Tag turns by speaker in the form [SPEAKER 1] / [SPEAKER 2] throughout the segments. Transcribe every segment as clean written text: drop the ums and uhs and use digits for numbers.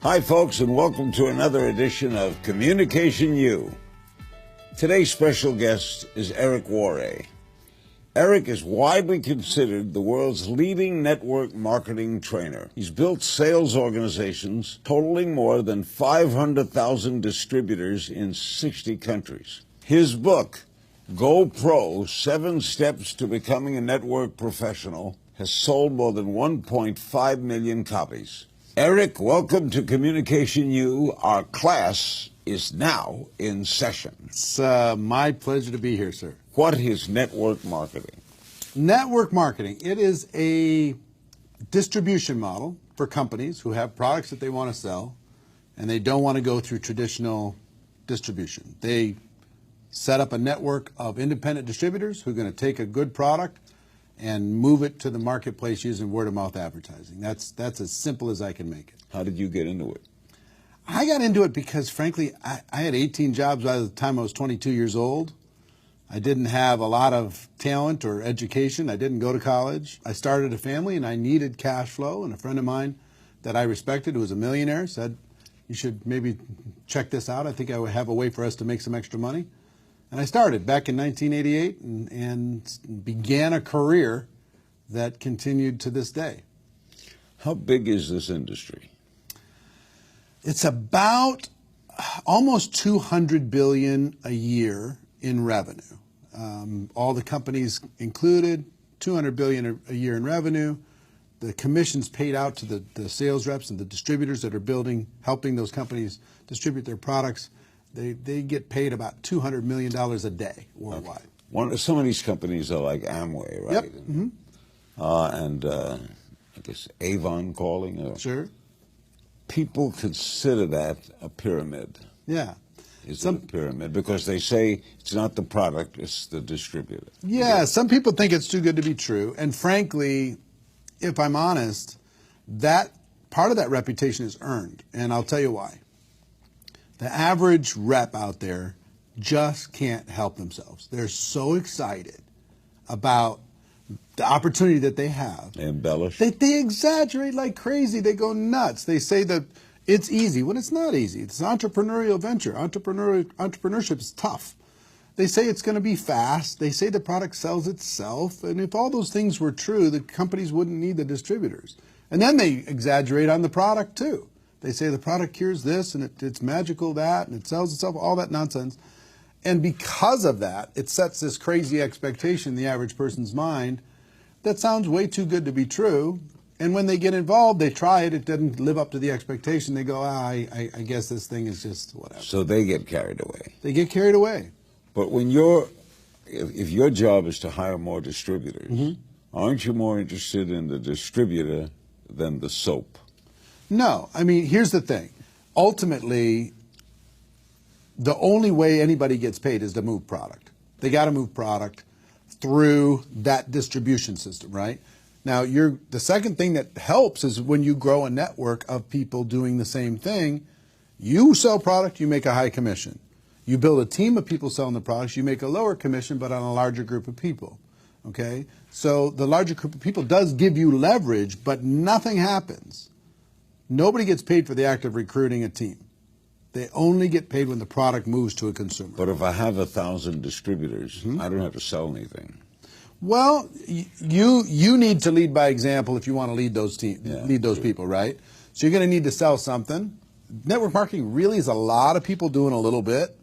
[SPEAKER 1] Hi, folks, and welcome to another edition of Communication U. Today's special guest is Eric Worre. Eric is widely considered the world's leading network marketing trainer. He's built sales organizations totaling more than 500,000 distributors in 60 countries. His book, Go Pro: 7 Steps to Becoming a Network Professional, has sold more than 1.5 million copies. Eric, welcome to Communication U. Our class is now in session.
[SPEAKER 2] It's my pleasure to be here, sir.
[SPEAKER 1] What is network marketing?
[SPEAKER 2] Network marketing, it is a distribution model for companies who have products that they want to sell and they don't want to go through traditional distribution. They set up a network of independent distributors who are going to take a good product and move it to the marketplace using word-of-mouth advertising. That's as simple as I can make it.
[SPEAKER 1] How did you get into it?
[SPEAKER 2] I got into it because, frankly, I had 18 jobs by the time I was 22 years old. I didn't have a lot of talent or education. I didn't go to college. I started a family, and I needed cash flow, and a friend of mine that I respected, who was a millionaire, said, you should maybe check this out. I think I would have a way for us to make some extra money. And I started back in 1988 and began a career that continued to this day.
[SPEAKER 1] How big is this industry?
[SPEAKER 2] It's about almost $200 billion a year in revenue. All the companies included, $200 billion a year in revenue. The commissions paid out to the sales reps and the distributors that are helping those companies distribute their products. They get paid about $200 million a day worldwide.
[SPEAKER 1] Okay. Some of these companies are like Amway, right?
[SPEAKER 2] Yep. Mm-hmm.
[SPEAKER 1] And I guess Avon calling.
[SPEAKER 2] Sure.
[SPEAKER 1] People consider that a pyramid.
[SPEAKER 2] Yeah.
[SPEAKER 1] Is it a pyramid? Because they say it's not the product, it's the distributor.
[SPEAKER 2] Yeah, some people think it's too good to be true. And frankly, if I'm honest, that part of that reputation is earned. And I'll tell you why. The average rep out there just can't help themselves. They're so excited about the opportunity that they have.
[SPEAKER 1] They embellish.
[SPEAKER 2] They exaggerate like crazy. They go nuts. They say that it's easy when it's not easy. It's an entrepreneurial venture. Entrepreneurship is tough. They say it's going to be fast. They say the product sells itself. And if all those things were true, the companies wouldn't need the distributors. And then they exaggerate on the product too. They say the product cures this and it's magical that and it sells itself, all that nonsense. And because of that, it sets this crazy expectation in the average person's mind that sounds way too good to be true. And when they get involved, they try it. It doesn't live up to the expectation. They go, I guess this thing is just whatever.
[SPEAKER 1] So they get carried away.
[SPEAKER 2] They get carried away.
[SPEAKER 1] But when if your job is to hire more distributors, mm-hmm. aren't you more interested in the distributor than the soap?
[SPEAKER 2] No. I mean, here's the thing. Ultimately, the only way anybody gets paid is to move product. They got to move product through that distribution system, right? Now, the second thing that helps is when you grow a network of people doing the same thing. You sell product, you make a high commission. You build a team of people selling the products, you make a lower commission, but on a larger group of people. Okay? So the larger group of people does give you leverage, but nothing happens. Nobody gets paid for the act of recruiting a team. They only get paid when the product moves to a consumer.
[SPEAKER 1] But if I have 1,000 distributors,
[SPEAKER 2] mm-hmm.
[SPEAKER 1] I don't have to sell anything.
[SPEAKER 2] Well, you need to lead by example if you want to lead those people, right? So you're going to need to sell something. Network marketing really is a lot of people doing a little bit.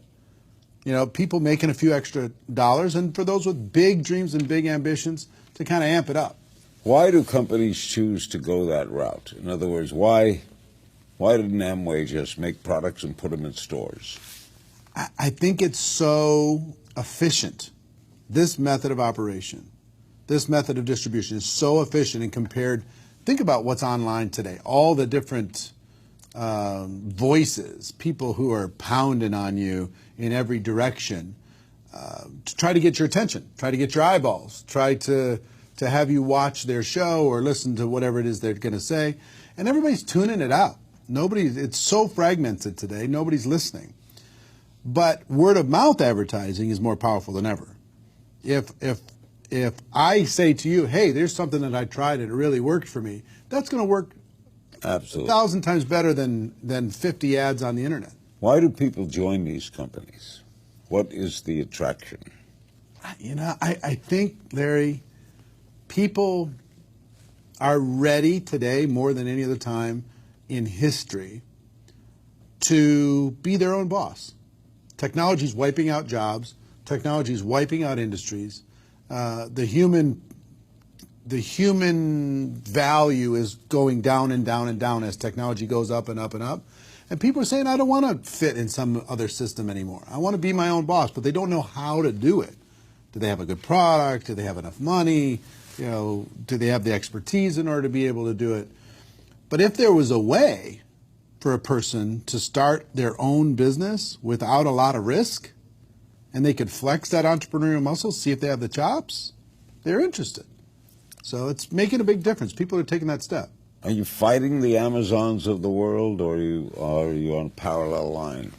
[SPEAKER 2] You know, people making a few extra dollars, and for those with big dreams and big ambitions, to kind of amp it up.
[SPEAKER 1] Why do companies choose to go that route? In other words, why didn't Amway just make products and put them in stores?
[SPEAKER 2] I think it's so efficient. This method of operation, this method of distribution is so efficient and compared. Think about what's online today. All the different voices, people who are pounding on you in every direction to try to get your attention, try to get your eyeballs, try to have you watch their show or listen to whatever it is they're going to say. And everybody's tuning it out. It's so fragmented today, nobody's listening. But word of mouth advertising is more powerful than ever. If I say to you, hey, there's something that I tried and it really worked for me, that's going to work
[SPEAKER 1] Absolutely.
[SPEAKER 2] 1,000 times better than 50 ads on the internet.
[SPEAKER 1] Why do people join these companies? What is the attraction?
[SPEAKER 2] You know, I think, Larry, people are ready today more than any other time in history to be their own boss. Technology is wiping out jobs. Technology is wiping out industries. The human value is going down and down and down as technology goes up and up and up. And people are saying, I don't want to fit in some other system anymore. I want to be my own boss, but they don't know how to do it. Do they have a good product? Do they have enough money? You know, do they have the expertise in order to be able to do it? But if there was a way for a person to start their own business without a lot of risk, and they could flex that entrepreneurial muscle, see if they have the chops, they're interested. So it's making a big difference. People are taking that step.
[SPEAKER 1] Are you fighting the Amazons of the world, or are you on a parallel line?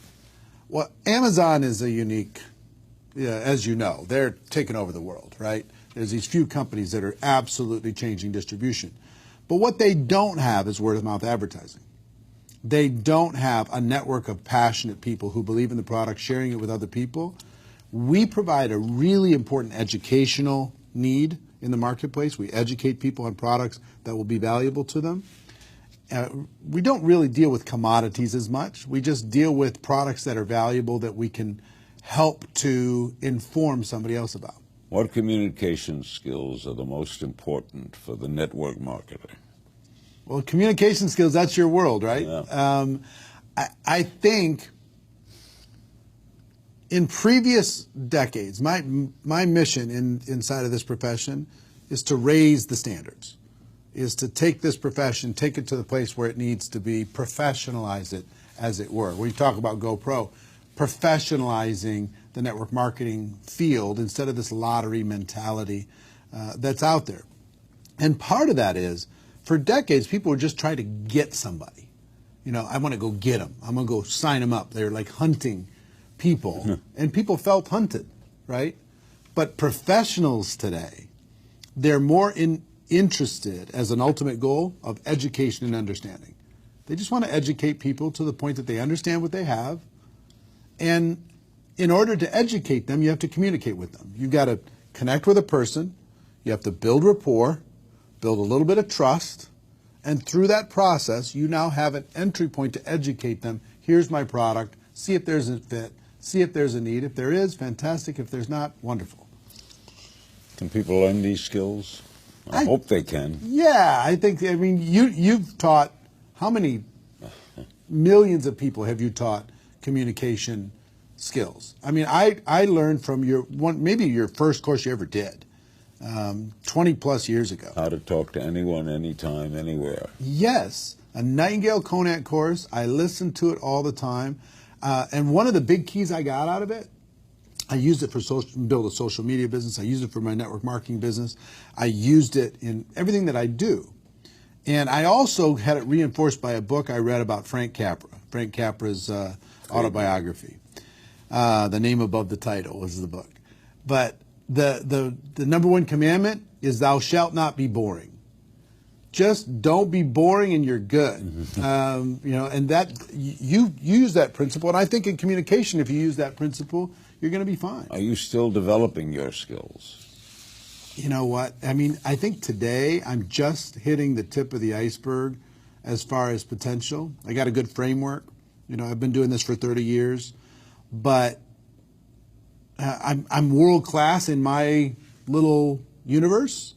[SPEAKER 2] Well, Amazon is a unique, as you know, they're taking over the world, right? There's these few companies that are absolutely changing distribution. But what they don't have is word-of-mouth advertising. They don't have a network of passionate people who believe in the product, sharing it with other people. We provide a really important educational need in the marketplace. We educate people on products that will be valuable to them. We don't really deal with commodities as much. We just deal with products that are valuable that we can help to inform somebody else about.
[SPEAKER 1] What communication skills are the most important for the network marketer?
[SPEAKER 2] Well, communication skills, that's your world, right?
[SPEAKER 1] Yeah.
[SPEAKER 2] I think in previous decades, my mission inside of this profession is to raise the standards, is to take this profession, take it to the place where it needs to be, professionalize it, as it were. When you talk about GoPro, professionalizing the network marketing field instead of this lottery mentality that's out there. And part of that is, for decades, people were just trying to get somebody. You know, I want to go get them. I'm going to go sign them up. They're like hunting people. And people felt hunted, right? But professionals today, they're more interested as an ultimate goal of education and understanding. They just want to educate people to the point that they understand what they have. And in order to educate them, you have to communicate with them. You've got to connect with a person. You have to build rapport, build a little bit of trust. And through that process, you now have an entry point to educate them. Here's my product. See if there's a fit. See if there's a need. If there is, fantastic. If there's not, wonderful.
[SPEAKER 1] Can people learn these skills? I hope they can.
[SPEAKER 2] Yeah, I mean, you've taught, how many millions of people have you taught communication skills? I mean, I learned from maybe your first course you ever did, 20 plus years ago.
[SPEAKER 1] How to talk to anyone, anytime, anywhere.
[SPEAKER 2] Yes, a Nightingale Conant course. I listened to it all the time. And one of the big keys I got out of it, I used it for build a social media business. I used it for my network marketing business. I used it in everything that I do. And I also had it reinforced by a book I read about Frank Capra. Frank Capra's autobiography. The name above the title was the book. But the number one commandment is thou shalt not be boring. Just don't be boring and you're good. You know, and that you use that principle. And I think in communication, if you use that principle, you're going to be fine.
[SPEAKER 1] Are you still developing your skills?
[SPEAKER 2] You know what? I mean, I think today I'm just hitting the tip of the iceberg as far as potential. I got a good framework. You know, I've been doing this for 30 years, but I'm world class in my little universe,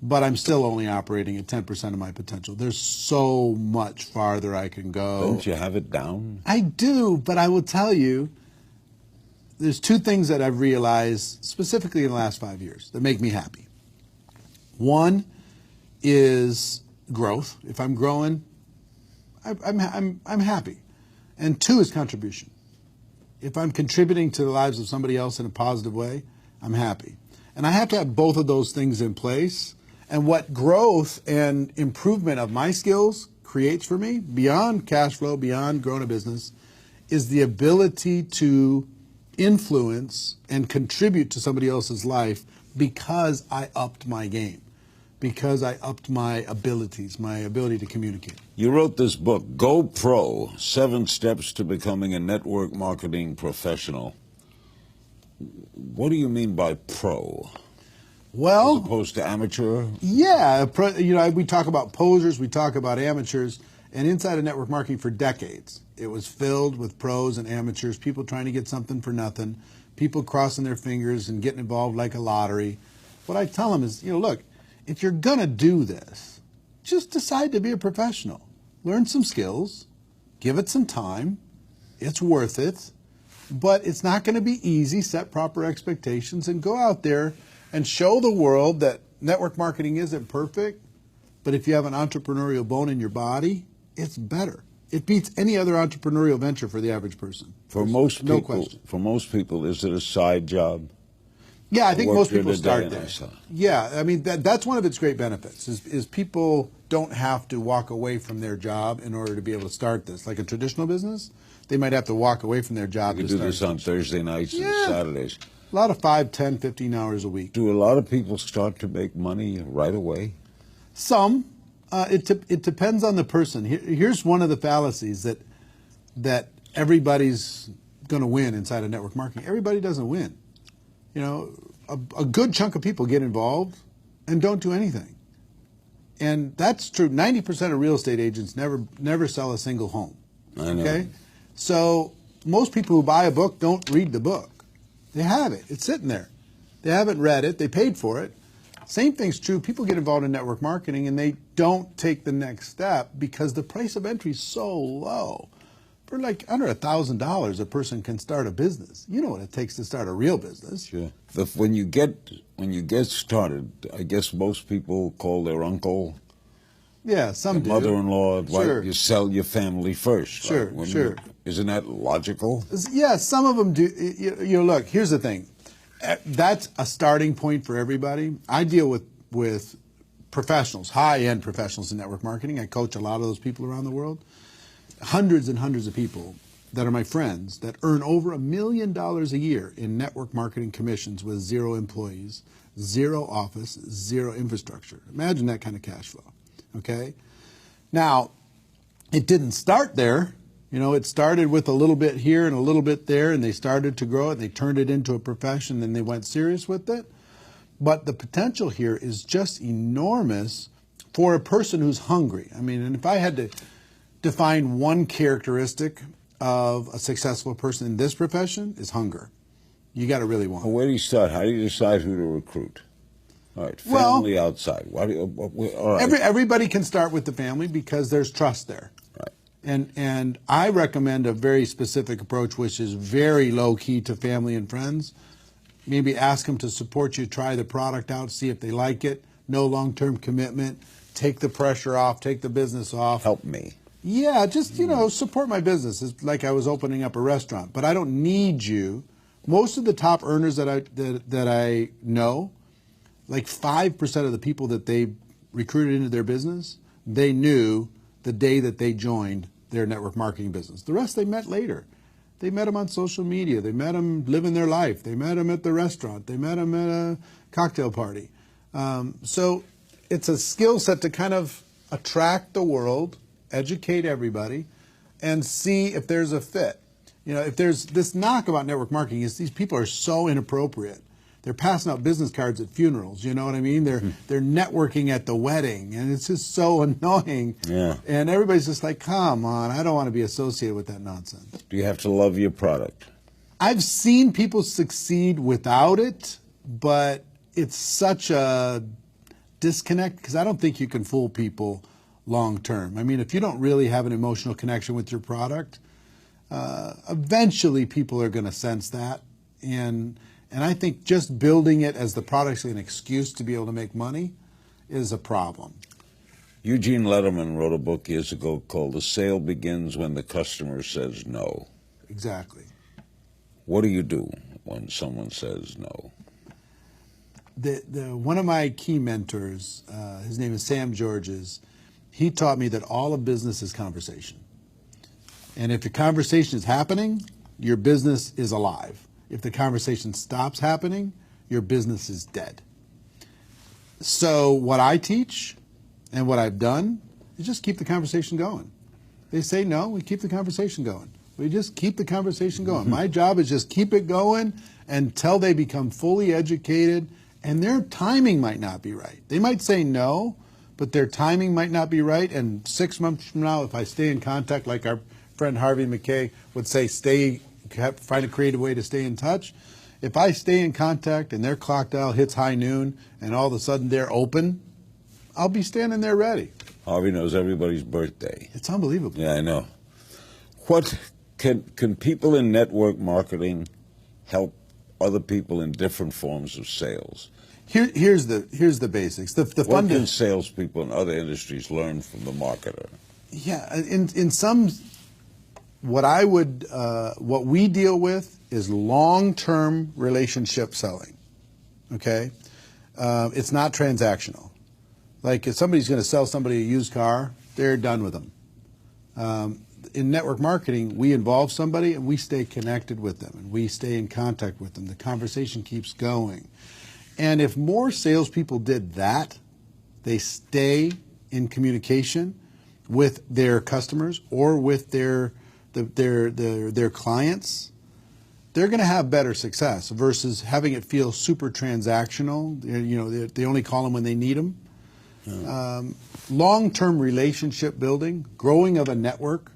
[SPEAKER 2] but I'm still only operating at 10% of my potential. There's so much farther I can go.
[SPEAKER 1] Don't you have it down?
[SPEAKER 2] I do, but I will tell you, there's two things that I've realized specifically in the last 5 years that make me happy. One is growth. If I'm growing, I'm happy. And two is contribution. If I'm contributing to the lives of somebody else in a positive way, I'm happy. And I have to have both of those things in place. And what growth and improvement of my skills creates for me, beyond cash flow, beyond growing a business, is the ability to influence and contribute to somebody else's life because I upped my game. because I upped my abilities, my ability to communicate.
[SPEAKER 1] You wrote this book, Go Pro, 7 Steps to Becoming a Network Marketing Professional. What do you mean by pro?
[SPEAKER 2] Well,
[SPEAKER 1] as opposed to amateur?
[SPEAKER 2] Yeah, we talk about posers, we talk about amateurs, and inside of network marketing for decades, it was filled with pros and amateurs, people trying to get something for nothing, people crossing their fingers and getting involved like a lottery. What I tell them is, look, if you're going to do this, just decide to be a professional. Learn some skills, give it some time, it's worth it, but it's not going to be easy. Set proper expectations and go out there and show the world that network marketing isn't perfect, but if you have an entrepreneurial bone in your body, it's better. It beats any other entrepreneurial venture for the average person.
[SPEAKER 1] For most people,
[SPEAKER 2] no question.
[SPEAKER 1] For most people, is it a side job?
[SPEAKER 2] Yeah, I think most people
[SPEAKER 1] during the day
[SPEAKER 2] start there.
[SPEAKER 1] and I
[SPEAKER 2] Yeah, I mean that's one of its great benefits is people don't have to walk away from their job in order to be able to start this. Like a traditional business, they might have to walk away from their job
[SPEAKER 1] You
[SPEAKER 2] to
[SPEAKER 1] do
[SPEAKER 2] start
[SPEAKER 1] this on Thursday nights and
[SPEAKER 2] Yeah.
[SPEAKER 1] Saturdays.
[SPEAKER 2] A lot of 5, 10, 15 hours a week.
[SPEAKER 1] Do a lot of people start to make money right away?
[SPEAKER 2] Some. It depends on the person. Here's one of the fallacies that everybody's going to win inside of network marketing. Everybody doesn't win. A good chunk of people get involved and don't do anything. And that's true. 90% of real estate agents never sell a single home.
[SPEAKER 1] I know.
[SPEAKER 2] Okay? So most people who buy a book don't read the book. They have it. It's sitting there. They haven't read it. They paid for it. Same thing's true. People get involved in network marketing and they don't take the next step because the price of entry is so low. For like under $1,000, a person can start a business. You know what it takes to start a real business.
[SPEAKER 1] Sure. When you get started, I guess most people call their uncle,
[SPEAKER 2] Yeah, some do.
[SPEAKER 1] mother-in-law,
[SPEAKER 2] Sure.
[SPEAKER 1] right? You sell your family first.
[SPEAKER 2] Sure,
[SPEAKER 1] right?
[SPEAKER 2] sure.
[SPEAKER 1] Isn't that logical?
[SPEAKER 2] Yeah, some of them do. Look, here's the thing. That's a starting point for everybody. I deal with professionals, high-end professionals in network marketing. I coach a lot of those people around the world. Hundreds and hundreds of people that are my friends that earn over $1 million a year in network marketing commissions with 0 employees, 0 office, 0 infrastructure. Imagine that kind of cash flow, okay? Now, it didn't start there. It started with a little bit here and a little bit there, and they started to grow it. They turned it into a profession, and they went serious with it. But the potential here is just enormous for a person who's hungry. I mean, and if I had to define one characteristic of a successful person in this profession, is hunger. You got to really want it.
[SPEAKER 1] Well, where do you start? How do you decide who to recruit? All right, family outside. All right.
[SPEAKER 2] Everybody can start with the family because there's trust there.
[SPEAKER 1] Right.
[SPEAKER 2] And I recommend a very specific approach, which is very low key to family and friends. Maybe ask them to support you, try the product out, see if they like it. No long-term commitment. Take the pressure off, take the business off.
[SPEAKER 1] Help me.
[SPEAKER 2] Yeah, just, support my business. It's like I was opening up a restaurant, but I don't need you. Most of the top earners that I know, like 5% of the people that they recruited into their business, they knew the day that they joined their network marketing business. The rest they met later. They met them on social media. They met them living their life. They met them at the restaurant. They met them at a cocktail party. So it's a skill set to kind of attract the world, educate everybody, and see if there's a fit. If there's this knock about network marketing is these people are so inappropriate. They're passing out business cards at funerals, you know what I mean? They're networking at the wedding, and it's just so annoying.
[SPEAKER 1] Yeah.
[SPEAKER 2] And everybody's just like, come on, I don't want to be associated with that nonsense.
[SPEAKER 1] Do you have to love your product?
[SPEAKER 2] I've seen people succeed without it, but it's such a disconnect because I don't think you can fool people long term. I mean, if you don't really have an emotional connection with your product, eventually people are going to sense that. And I think just building it as the product's an excuse to be able to make money is a problem.
[SPEAKER 1] Eugene Lederman wrote a book years ago called The Sale Begins When the Customer Says No.
[SPEAKER 2] Exactly.
[SPEAKER 1] What do you do when someone says no?
[SPEAKER 2] One of my key mentors, his name is Sam Georges, he taught me that all of business is conversation. And if the conversation is happening, your business is alive. If the conversation stops happening, your business is dead. So what I teach and what I've done is just keep the conversation going. They say no, we keep the conversation going. We just keep the conversation going. My job is just keep it going until they become fully educated, and their timing might not be right. They might say no, but their timing might not be right, and 6 months from now, if I stay in contact, like our friend Harvey McKay would say, find a creative way to stay in touch. If I stay in contact and their clock dial hits high noon and all of a sudden they're open, I'll be standing there ready.
[SPEAKER 1] Harvey knows everybody's birthday.
[SPEAKER 2] It's unbelievable.
[SPEAKER 1] Yeah, I know. What can people in network marketing help other people in different forms of sales?
[SPEAKER 2] Here's the basics.
[SPEAKER 1] What can salespeople in other industries learn from the marketer?
[SPEAKER 2] Yeah, in some, what we deal with is long-term relationship selling. Okay, it's not transactional. Like if somebody's going to sell somebody a used car, they're done with them. In network marketing, we involve somebody and we stay connected with them and we stay in contact with them. The conversation keeps going. And if more salespeople did that, they stay in communication with their customers or with their clients, they're going to have better success versus having it feel super transactional. You know, they only call them when they need them. Long-term relationship building, growing of a network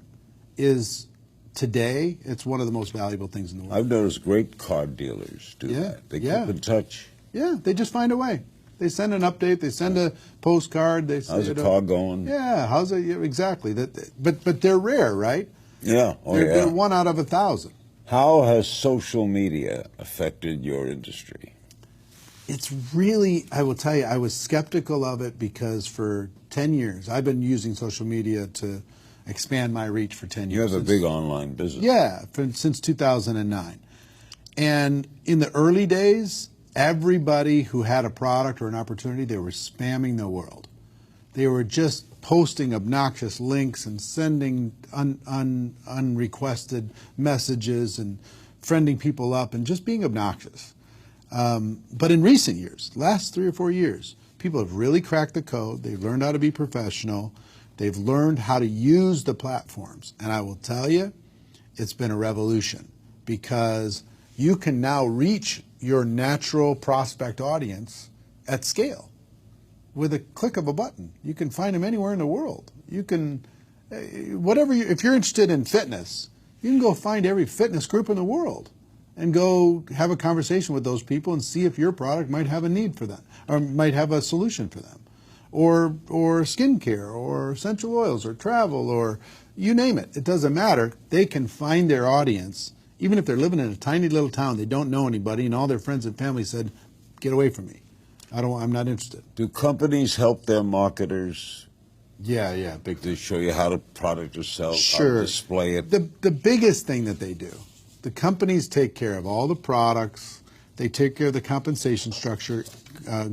[SPEAKER 2] is today, it's one of the most valuable things in the world.
[SPEAKER 1] I've noticed great car dealers do that. They keep in touch.
[SPEAKER 2] Yeah, they just find a way. They send an update. They send a postcard. They say,
[SPEAKER 1] how's the car going?
[SPEAKER 2] Yeah, how's it? Yeah, exactly. But they're rare, right?
[SPEAKER 1] Yeah.
[SPEAKER 2] They're 1 out of 1,000.
[SPEAKER 1] How has social media affected your industry?
[SPEAKER 2] It's really, I will tell you, I was skeptical of it because for 10 years, I've been using social media to expand my reach for 10 years.
[SPEAKER 1] You have a big online business.
[SPEAKER 2] Yeah, since 2009. And in the early days, everybody who had a product or an opportunity, they were spamming the world. They were just posting obnoxious links and sending unrequested messages and friending people up and just being obnoxious. But in recent years, last 3 or 4 years, people have really cracked the code. They've learned how to be professional. They've learned how to use the platforms. And I will tell you, it's been a revolution because you can now reach your natural prospect audience at scale with a click of a button. You can find them anywhere in the world. You can, if you're interested in fitness, you can go find every fitness group in the world and go have a conversation with those people and see if your product might have a need for them or might have a solution for them. Or skincare or essential oils or travel or you name it. It doesn't matter. They can find their audience. Even if they're living in a tiny little town, they don't know anybody, and all their friends and family said, "Get away from me. I'm not interested."
[SPEAKER 1] Do companies help their marketers?
[SPEAKER 2] Yeah, big.
[SPEAKER 1] To show you how the product is sold,
[SPEAKER 2] sure.
[SPEAKER 1] How to display it.
[SPEAKER 2] The biggest thing that they do, the companies take care of all the products. They take care of the compensation structure,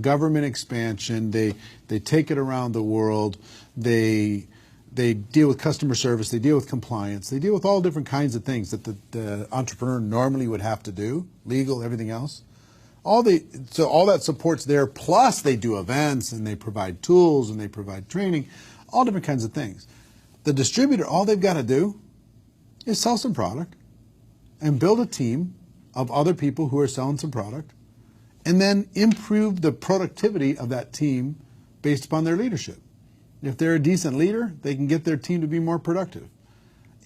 [SPEAKER 2] government expansion. They take it around the world. They deal with customer service. They deal with compliance. They deal with all different kinds of things that the entrepreneur normally would have to do, legal, everything else. So all that support's there. Plus, they do events and they provide tools and they provide training, all different kinds of things. The distributor, all they've got to do is sell some product and build a team of other people who are selling some product, and then improve the productivity of that team based upon their leadership. If they're a decent leader, they can get their team to be more productive.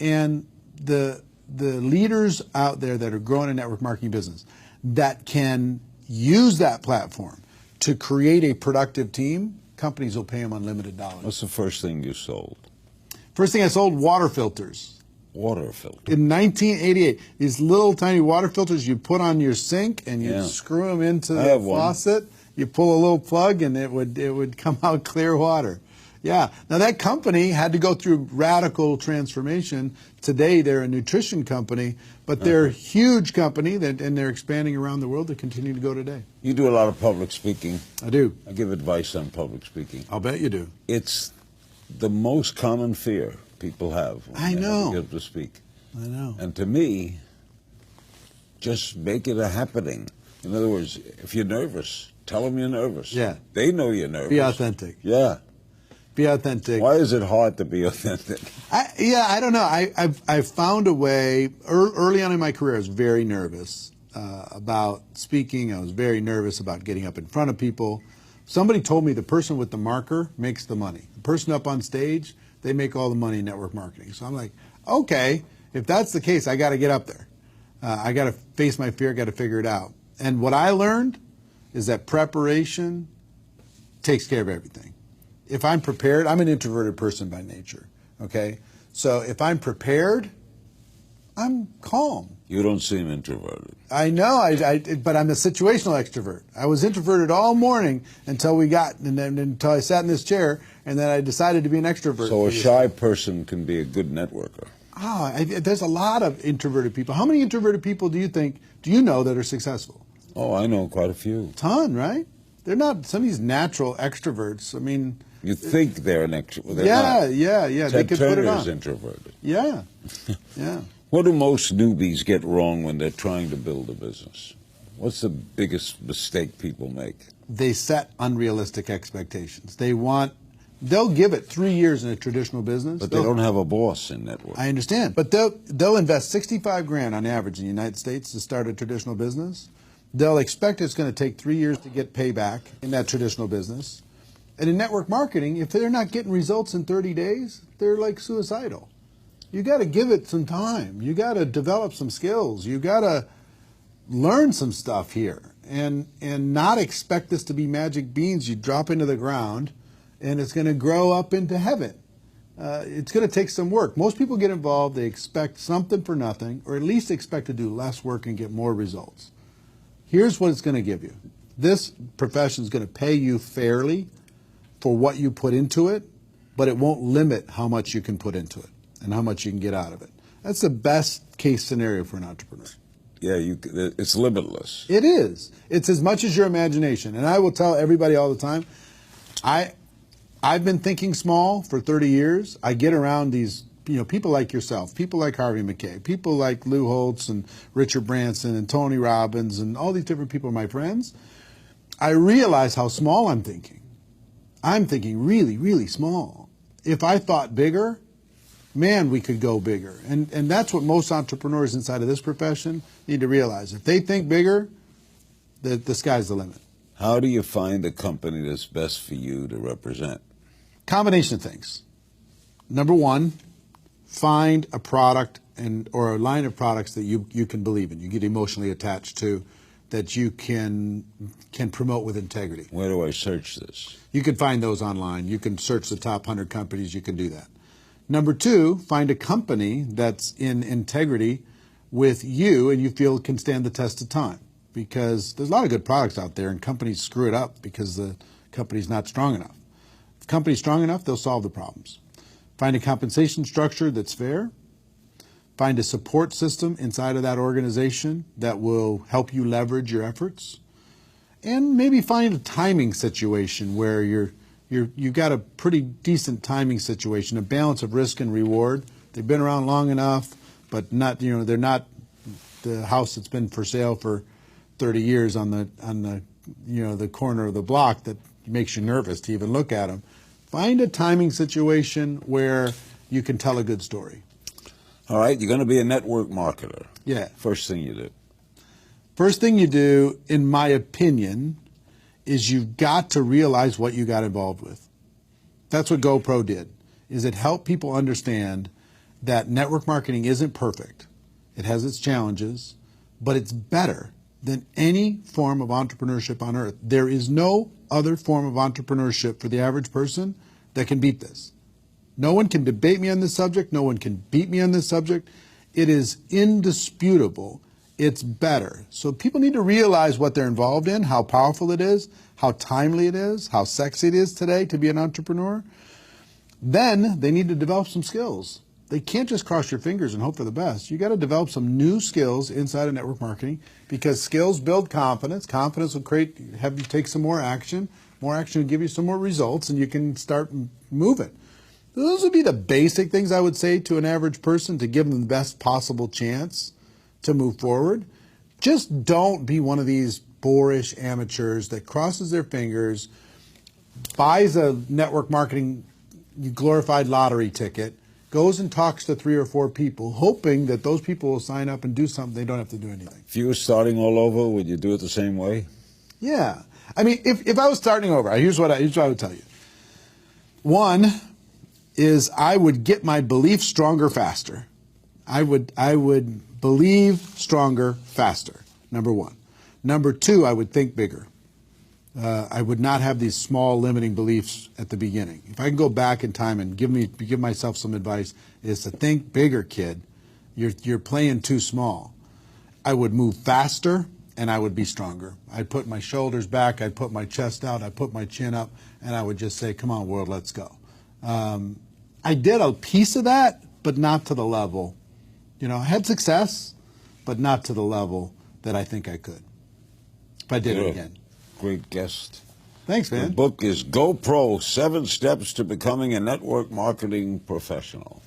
[SPEAKER 2] And the leaders out there that are growing a network marketing business that can use that platform to create a productive team, companies will pay them unlimited dollars.
[SPEAKER 1] What's the first thing you sold?
[SPEAKER 2] First thing I sold, water filters.
[SPEAKER 1] Water filter.
[SPEAKER 2] In 1988, these little tiny water filters you put on your sink and you screw them into the faucet. You pull a little plug and it would come out clear water. Yeah. Now that company had to go through radical transformation. Today they're a nutrition company, but they're a huge company and they're expanding around the world. They continue to go today.
[SPEAKER 1] You do a lot of public speaking.
[SPEAKER 2] I do.
[SPEAKER 1] I give advice on public speaking.
[SPEAKER 2] I'll bet you do.
[SPEAKER 1] It's the most common fear people have when
[SPEAKER 2] I know.
[SPEAKER 1] they get to speak.
[SPEAKER 2] I know.
[SPEAKER 1] And to me, just make it a happening. In other words, if you're nervous, Tell them you're nervous.
[SPEAKER 2] Yeah.
[SPEAKER 1] They know you're nervous.
[SPEAKER 2] Be authentic.
[SPEAKER 1] Yeah.
[SPEAKER 2] Be authentic.
[SPEAKER 1] Why is it hard to be authentic?
[SPEAKER 2] I don't know. I've found a way. Early on in my career, I was very nervous about speaking. I was very nervous about getting up in front of people. Somebody told me the person with the marker makes the money. The person up on stage, they make all the money in network marketing. So I'm like, okay, if that's the case, I got to get up there. I got to face my fear, got to figure it out. And what I learned is that preparation takes care of everything. If I'm prepared, I'm an introverted person by nature, okay? So if I'm prepared, I'm calm.
[SPEAKER 1] You don't seem introverted.
[SPEAKER 2] I know, but I'm a situational extrovert. I was introverted all morning until until I sat in this chair, and then I decided to be an extrovert.
[SPEAKER 1] So a shy person can be a good networker.
[SPEAKER 2] There's a lot of introverted people. How many introverted people do you know that are successful?
[SPEAKER 1] Oh, I know quite a few.
[SPEAKER 2] Ton, right? They're not some of these natural extroverts. I mean,
[SPEAKER 1] you think they're an extrovert.
[SPEAKER 2] Yeah.
[SPEAKER 1] Ted
[SPEAKER 2] They could
[SPEAKER 1] Turner
[SPEAKER 2] put it on.
[SPEAKER 1] is introverted.
[SPEAKER 2] Yeah.
[SPEAKER 1] What do most newbies get wrong when they're trying to build a business? What's the biggest mistake people make?
[SPEAKER 2] They set unrealistic expectations. They'll give it 3 years in a traditional business.
[SPEAKER 1] But they don't have a boss in network.
[SPEAKER 2] I understand. But they'll invest 65 grand on average in the United States to start a traditional business. They'll expect it's going to take 3 years to get payback in that traditional business. And in network marketing, if they're not getting results in 30 days, they're like suicidal. You got to give it some time. You got to develop some skills. You got to learn some stuff here and not expect this to be magic beans you drop into the ground and it's going to grow up into heaven. It's going to take some work. Most people get involved, they expect something for nothing, or at least expect to do less work and get more results. Here's what it's going to give you. This profession is going to pay you fairly for what you put into it, but it won't limit how much you can put into it and how much you can get out of it. That's the best case scenario for an entrepreneur.
[SPEAKER 1] Yeah, it's limitless.
[SPEAKER 2] It is. It's as much as your imagination. And I will tell everybody all the time, I've been thinking small for 30 years. I get around these people like yourself, people like Harvey McKay, people like Lou Holtz and Richard Branson and Tony Robbins and all these different people are my friends. I realize how small I'm thinking. I'm thinking really, really small. If I thought bigger, man, we could go bigger. And that's what most entrepreneurs inside of this profession need to realize. If they think bigger, the sky's the limit.
[SPEAKER 1] How do you find a company that's best for you to represent?
[SPEAKER 2] Combination of things. Number one, find a product or a line of products that you can believe in, you get emotionally attached to, that you can promote with integrity.
[SPEAKER 1] Where do I search this?
[SPEAKER 2] You can find those online. You can search the top 100 companies. You can do that. Number two, find a company that's in integrity with you and you feel can stand the test of time. Because there's a lot of good products out there and companies screw it up because the company's not strong enough. If the company's strong enough, they'll solve the problems. Find a compensation structure that's fair. Find a support system inside of that organization that will help you leverage your efforts. And maybe find a timing situation where you've got a pretty decent timing situation, a balance of risk and reward. They've been around long enough, but they're not the house that's been for sale for 30 years on the corner of the block that makes you nervous to even look at them. Find a timing situation where you can tell a good story.
[SPEAKER 1] All right, you're going to be a network marketer.
[SPEAKER 2] Yeah.
[SPEAKER 1] First thing you do.
[SPEAKER 2] First thing you do, in my opinion, is you've got to realize what you got involved with. That's what GoPro did, is it helped people understand that network marketing isn't perfect. It has its challenges, but it's better than any form of entrepreneurship on earth. There is no other form of entrepreneurship for the average person that can beat this. No one can debate me on this subject. No one can beat me on this subject. It is indisputable. It's better. So people need to realize what they're involved in, how powerful it is, how timely it is, how sexy it is today to be an entrepreneur. Then they need to develop some skills. They can't just cross your fingers and hope for the best. You got to develop some new skills inside of network marketing because skills build confidence. Confidence will have you take some more action. More action will give you some more results and you can start moving. Those would be the basic things I would say to an average person to give them the best possible chance to move forward. Just don't be one of these boorish amateurs that crosses their fingers, buys a network marketing glorified lottery ticket, goes and talks to 3 or 4 people, hoping that those people will sign up and do something. They don't have to do anything.
[SPEAKER 1] If you were starting all over, would you do it the same way?
[SPEAKER 2] Yeah. I mean, if I was starting over, here's what I would tell you. One is I would get my belief stronger faster. I would believe stronger faster, number one. Number two, I would think bigger. I would not have these small limiting beliefs at the beginning. If I can go back in time and give myself some advice, is to think bigger, kid. You're playing too small. I would move faster and I would be stronger. I'd put my shoulders back, I'd put my chest out, I'd put my chin up, and I would just say, come on, world, let's go. I did a piece of that, but not to the level. You know, I had success, but not to the level that I think I could. If I did it again.
[SPEAKER 1] Great guest.
[SPEAKER 2] Thanks, man.
[SPEAKER 1] The book is Go Pro, 7 Steps to Becoming a Network Marketing Professional.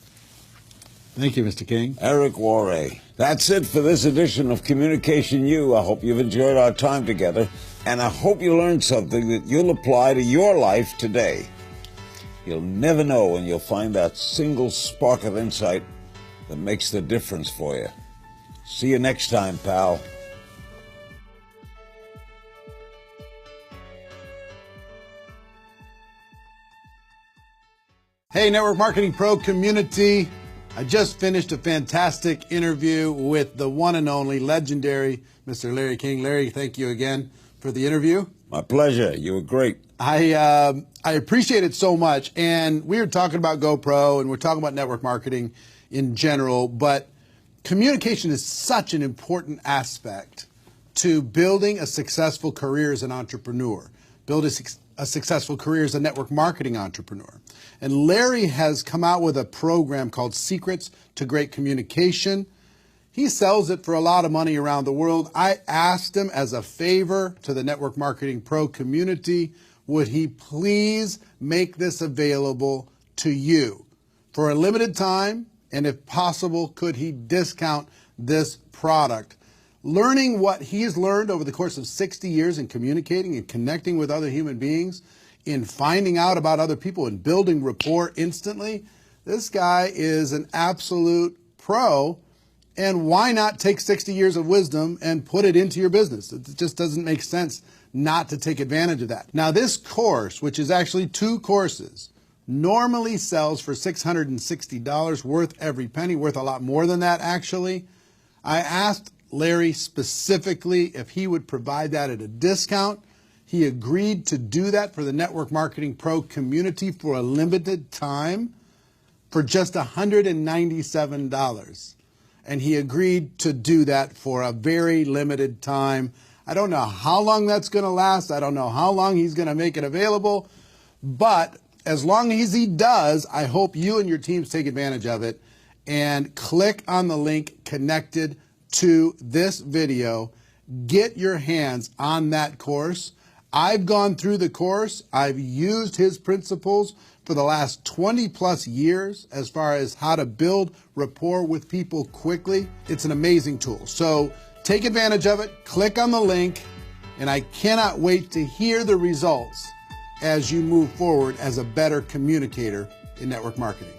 [SPEAKER 2] Thank you, Mr. King.
[SPEAKER 1] Eric Worre. That's it for this edition of Communication U. I hope you've enjoyed our time together, and I hope you learned something that you'll apply to your life today. You'll never know when you'll find that single spark of insight that makes the difference for you. See you next time, pal.
[SPEAKER 2] Hey, Network Marketing Pro community. I just finished a fantastic interview with the one and only legendary Mr. Larry King. Larry, thank you again for the interview.
[SPEAKER 1] My pleasure. You were great.
[SPEAKER 2] I appreciate it so much. And we were talking about GoPro and we're talking about network marketing in general, but communication is such an important aspect to building a successful career as an entrepreneur, build a successful career as a network marketing entrepreneur. And Larry has come out with a program called Secrets to Great Communication. He sells it for a lot of money around the world. I asked him as a favor to the Network Marketing Pro community, would he please make this available to you for a limited time? And if possible, could he discount this product? Learning what he's learned over the course of 60 years in communicating and connecting with other human beings, in finding out about other people and building rapport instantly, this guy is an absolute pro. And why not take 60 years of wisdom and put it into your business? It just doesn't make sense not to take advantage of that. Now, this course, which is actually 2 courses, normally sells for $660, worth every penny, worth a lot more than that, actually. I asked Larry specifically if he would provide that at a discount. He agreed to do that for the Network Marketing Pro community for a limited time for just $197. And he agreed to do that for a very limited time. I don't know how long that's going to last. I don't know how long he's going to make it available. But as long as he does, I hope you and your teams take advantage of it and click on the link connected to this video. Get your hands on that course. I've gone through the course. I've used his principles for the last 20 plus years as far as how to build rapport with people quickly. It's an amazing tool. So take advantage of it. Click on the link. And I cannot wait to hear the results as you move forward as a better communicator in network marketing.